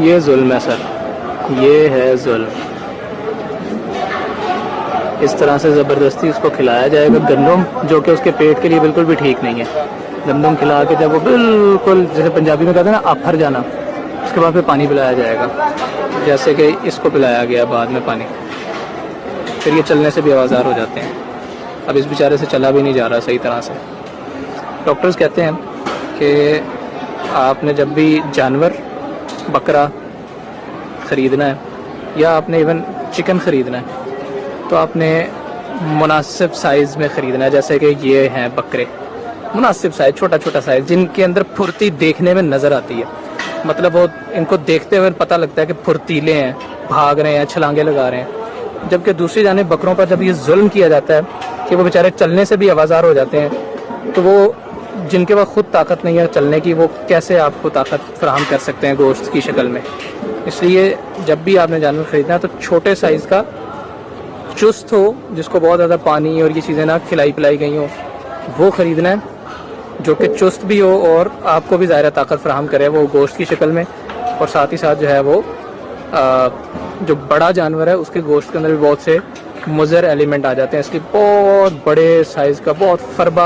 یہ ظلم ہے سر، یہ ہے ظلم. اس طرح سے زبردستی اس کو کھلایا جائے گا گندم، جو کہ اس کے پیٹ کے لیے بالکل بھی ٹھیک نہیں ہے. گندم کھلا کے جب وہ بالکل جیسے پنجابی میں کہتے ہیں نا آپھر جانا، اس کے بعد پھر پانی پلایا جائے گا، جیسے کہ اس کو پلایا گیا بعد میں پانی. پھر یہ چلنے سے بھی آوازار ہو جاتے ہیں. اب اس بیچارے سے چلا بھی نہیں جا رہا صحیح طرح سے. ڈاکٹرز کہتے ہیں کہ آپ نے جب بھی جانور بکرا خریدنا ہے یا آپ نے ایون چکن خریدنا ہے تو آپ نے مناسب سائز میں خریدنا ہے. جیسے کہ یہ ہیں بکرے، مناسب سائز، چھوٹا چھوٹا سائز، جن کے اندر پھرتی دیکھنے میں نظر آتی ہے. مطلب وہ ان کو دیکھتے ہوئے پتہ لگتا ہے کہ پھرتیلے ہیں، بھاگ رہے ہیں، چھلانگے لگا رہے ہیں. جبکہ دوسری جانب بکروں پر جب یہ ظلم کیا جاتا ہے کہ وہ بیچارے چلنے سے بھی آوازار ہو جاتے ہیں، تو وہ جن کے پاس خود طاقت نہیں ہے چلنے کی، وہ کیسے آپ کو طاقت فراہم کر سکتے ہیں گوشت کی شکل میں. اس لیے جب بھی آپ نے جانور خریدنا ہے تو چھوٹے سائز کا، چست ہو، جس کو بہت زیادہ پانی اور یہ چیزیں نہ کھلائی پلائی گئی ہوں، وہ خریدنا ہے، جو کہ چست بھی ہو اور آپ کو بھی ظاہر طاقت فراہم کرے وہ گوشت کی شکل میں. اور ساتھ ہی ساتھ جو ہے وہ جو بڑا جانور ہے اس کے گوشت کے اندر بھی بہت سے مضر ایلیمنٹ آ جاتے ہیں. اس کی بہت بڑے سائز کا، بہت فربا